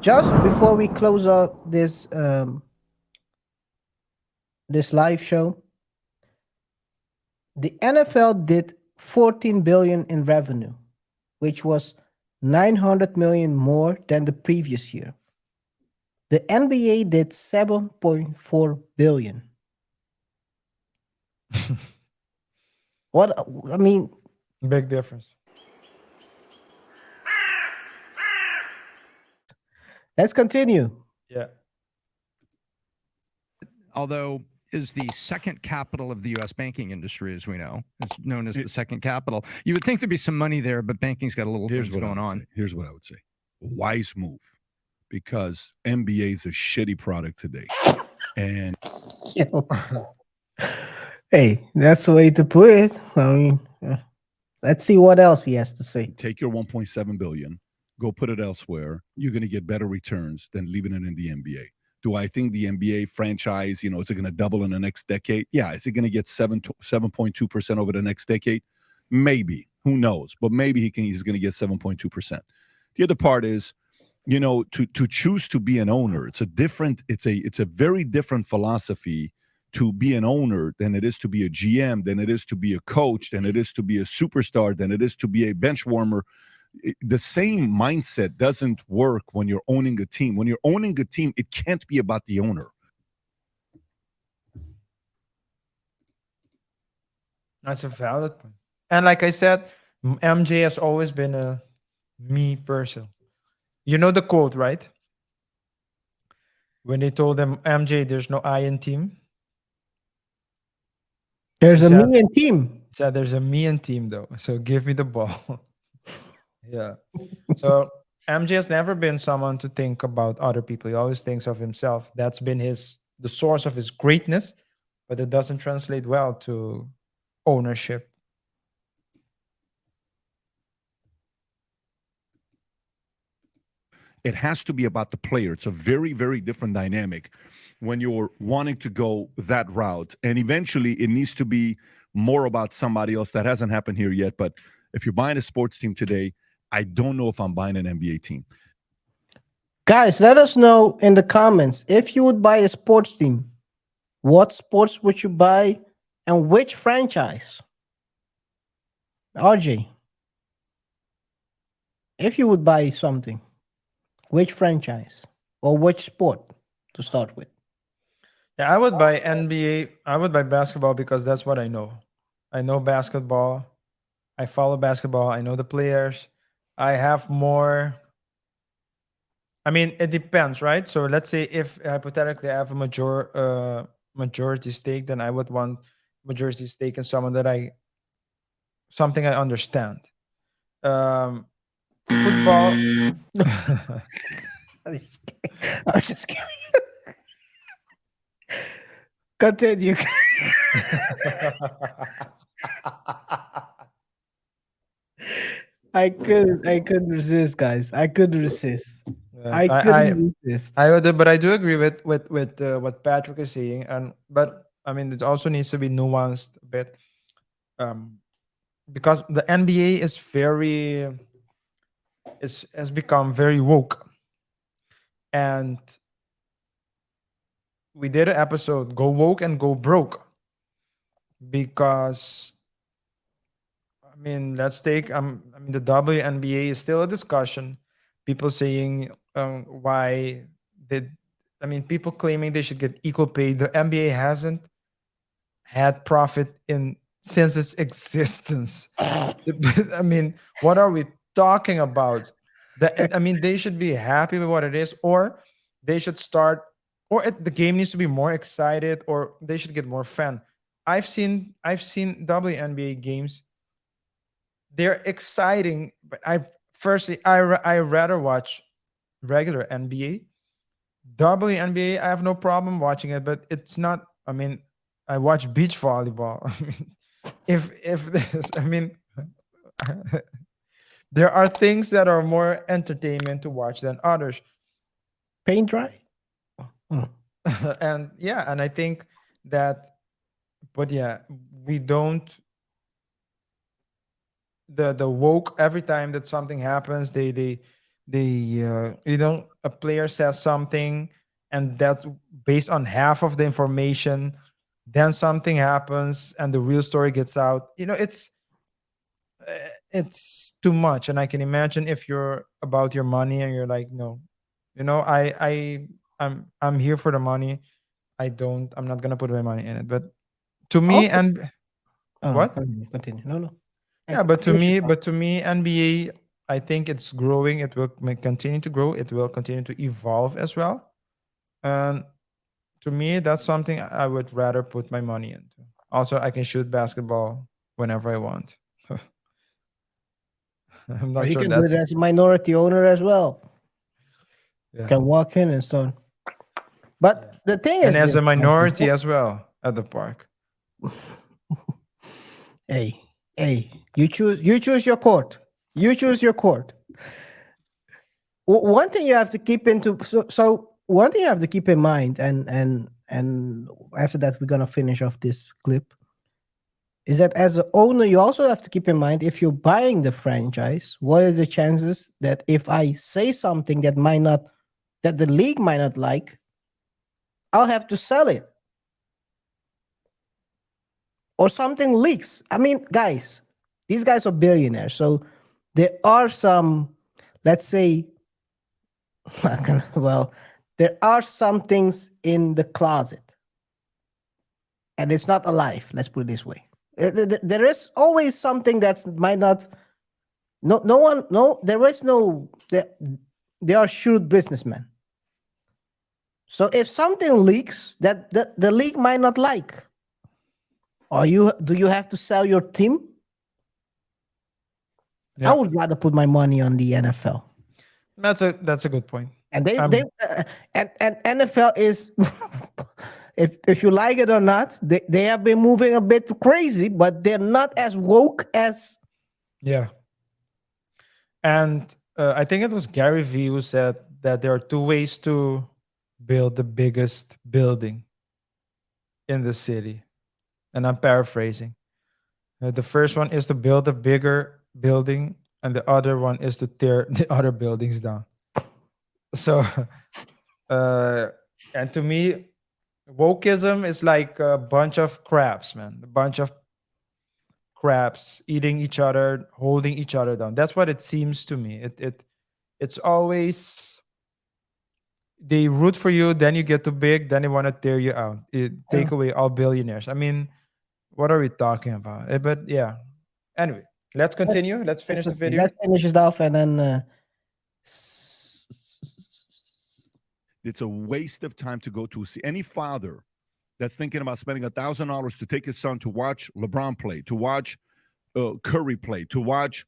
just before we close out this live show, the NFL did 14 billion in revenue, which was 900 million more than the previous year. The NBA did 7.4 billion. What I mean, Big difference. let's continue. Yeah. Although is the second capital of the U.S. banking industry, as we know. It's known as the second capital. You would think there'd be some money there, but banking's got a little things going on. Here's what I would say. Wise move, because NBA is a shitty product today. And Hey, that's the way to put it. I mean, let's see what else he has to say. take your 1.7 billion, go put it elsewhere. You're going to get better returns than leaving it in the NBA. Do I think the NBA franchise, is it going to double in the next decade? Yeah. Is it going to get 7.2% over the next decade? Maybe. Who knows? But maybe he's going to get 7.2%. The other part is, to choose to be an owner. It's a very different philosophy to be an owner than it is to be a GM, than it is to be a coach, than it is to be a superstar, than it is to be a bench warmer. The same mindset doesn't work when you're owning a team. When you're owning a team, it can't be about the owner. That's a valid point. And like I said, MJ has always been a me person. You know the quote, right? When they told him, MJ, there's no I in team. There's He a said, million team. he said, there's a me in team, though. So give me the ball. Yeah. So MJ has never been someone to think about other people. He always thinks of himself. That's been the source of his greatness, but it doesn't translate well to ownership. It has to be about the player. It's a very, very different dynamic when you're wanting to go that route. And eventually it needs to be more about somebody else. That hasn't happened here yet. But if you're buying a sports team today, I don't know if I'm buying an NBA team. Guys, let us know in the comments if you would buy a sports team. What sports would you buy and which franchise? RJ, if you would buy something, which franchise or which sport to start with? Yeah, I would buy NBA. I would buy basketball because that's what I know. I know basketball. I follow basketball. I know the players. I have more. I mean, it depends, right? So let's say if hypothetically I have a majority stake, then I would want majority stake in someone something I understand. Football. I'm just kidding. Continue. I couldn't resist, guys. I couldn't resist. Yeah, I couldn't resist. I would, but I do agree with what Patrick is saying, but I mean it also needs to be nuanced a bit, um, because the NBA has become very woke, and we did an episode "Go Woke and Go Broke" because I mean let's take I mean the WNBA is still a discussion. People saying why did I mean people claiming they should get equal pay. The NBA hasn't had profit in since its existence. I mean, what are we talking about? I mean, they should be happy with what it is, or they should start, the game needs to be more excited, or they should get more fan. I've seen WNBA games. They're exciting, but I rather watch regular NBA. WNBA, I have no problem watching it, but it's not. I mean, I watch beach volleyball. I mean, if this, I mean, there are things that are more entertainment to watch than others. Paint dry? Hmm. And yeah, and I think that, but yeah, we don't the woke every time that something happens, they a player says something, and that's based on half of the information. Then something happens, and the real story gets out. It's too much, and I can imagine if you're about your money and you're like, no, I'm here for the money. I'm not gonna put my money in it. But to me, Also, and oh, no, what? continue, continue. No, no. Yeah, but to Finish it me, off. NBA, I think it's growing. It will continue to grow. It will continue to evolve as well. And to me, that's something I would rather put my money into. Also, I can shoot basketball whenever I want. I'm Or not you sure can do it that's as a minority owner as well. yeah. Can walk in and so on. But the thing And is as this, a guys, minority as well at the park. hey, hey, you choose your court. You choose your court. One thing you have to keep into so one thing you have to keep in mind, and after that we're gonna finish off this clip, is that as an owner you also have to keep in mind, if you're buying the franchise, what are the chances that if I say something that the league might not like, I'll have to sell it, or something leaks. I mean, guys, these guys are billionaires, so there are some, let's say, well, there are some things in the closet, and it's not alive. Let's put it this way. There is always something that's might not. No, no one. No, there is no. They are shrewd businessmen. So if something leaks that the league might not like, or do you have to sell your team? I Yeah, would rather put my money on the NFL. that's a good point. And Um, and NFL is, if you like it or not, they have been moving a bit crazy, but they're not as woke as. yeah, and I think it was Gary Vee who said that there are two ways to build the biggest building in the city, and I'm paraphrasing. The first one is to build a bigger building, and the other one is to tear the other buildings down. So, uh, and to me, wokeism is like a bunch of crabs, man. A bunch of crabs eating each other, holding each other down. That's what it seems to me. It's always they root for you, then you get too big, then they want to tear you out. Take away all billionaires. I mean, what are we talking about? But yeah. Anyway, let's Let's, continue. Let's finish the video. let's finish it off, and then. It's a waste of time to go to see any father that's thinking about spending $1,000 to take his son to watch LeBron play, to watch Curry play, to watch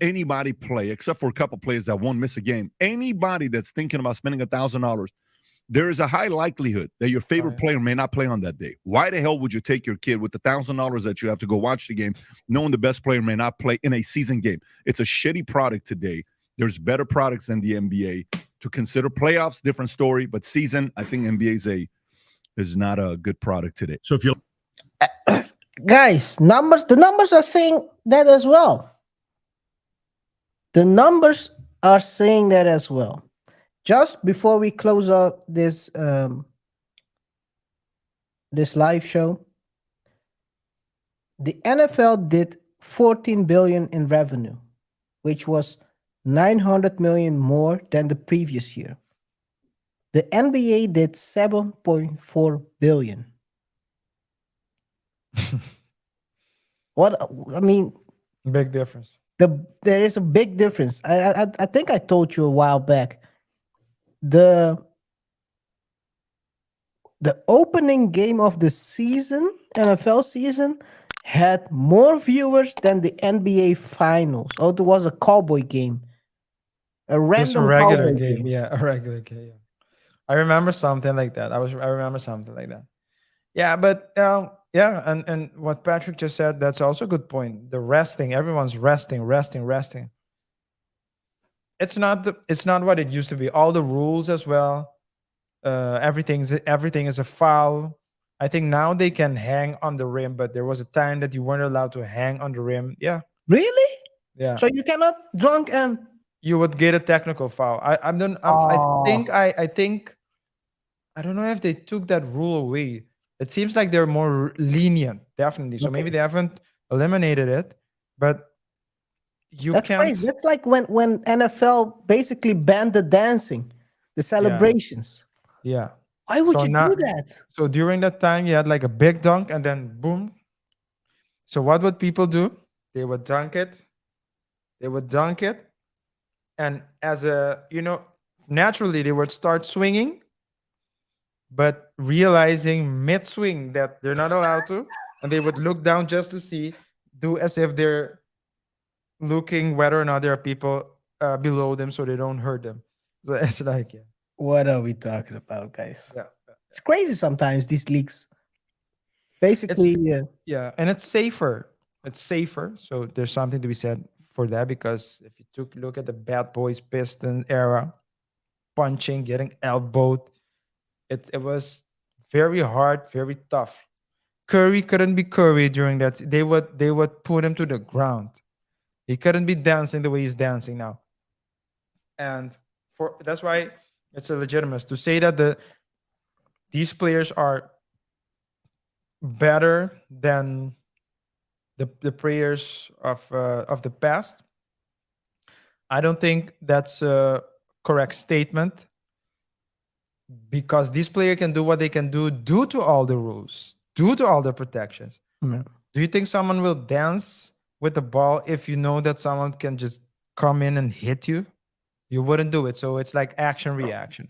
anybody play, except for a couple players that won't miss a game. Anybody that's thinking about spending $1,000, there is a high likelihood that your favorite player may not play on that day. Why the hell would you take your kid with the $1,000 that you have to go watch the game, knowing the best player may not play in a season game? It's a shitty product today. There's better products than the NBA. To consider playoffs, different story, but season, I think NBA is not a good product today. So if you Guys, the numbers are saying that as well. The numbers are saying that as well. Just before we close out this this live show, the NFL did 14 billion in revenue, which was 900 million more than the previous year. The NBA did 7.4 billion. What I mean, Big difference. there is a big difference. I think I told you a while back. The opening game of the season, NFL season, had more viewers than the NBA finals. Oh, it was a cowboy game. A Just a random regular cowboy game. Yeah, a regular game. Yeah. I remember something like that. I remember something like that. Yeah, but yeah, and what Patrick just said, that's also a good point. The resting, everyone's resting. It's not what it used to be. All the rules as well. Everything is a foul. I think now they can hang on the rim, but there was a time that you weren't allowed to hang on the rim. Yeah, Really? yeah. So you cannot drunk and you would get a technical foul. I don't. I think I don't know if they took that rule away. It seems like they're more lenient, definitely. So maybe Okay. they haven't eliminated it, but you That's can't. crazy. That's like when NFL basically banned the dancing, the celebrations. Yeah. Why would So you now, do that? so during that time, you had like a big dunk, and then boom. So what would people do? They would dunk it. They would dunk it, and as a naturally they would start swinging, but realizing mid swing that they're not allowed to, and they would look down just to see, do as if they're looking whether or not there are people below them so they don't hurt them. So it's like, yeah, What are we talking about, guys? yeah. It's crazy sometimes, these leaks. It's Basically, yeah, and it's safer. It's safer. So there's something to be said for that, because if you took a look at the Bad Boys Piston era, punching, getting elbowed, it was very hard, very tough. Curry couldn't be Curry during that. They would put him to the ground. He couldn't be dancing the way he's dancing now. And for that's why it's illegitimate to say that these players are better than the players of the past. I don't think that's a correct statement, because this player can do what they can do due to all the rules, due to all the protections. yeah. Do you think someone will dance with the ball if you know that someone can just come in and hit you? You wouldn't do it. So it's like action reaction.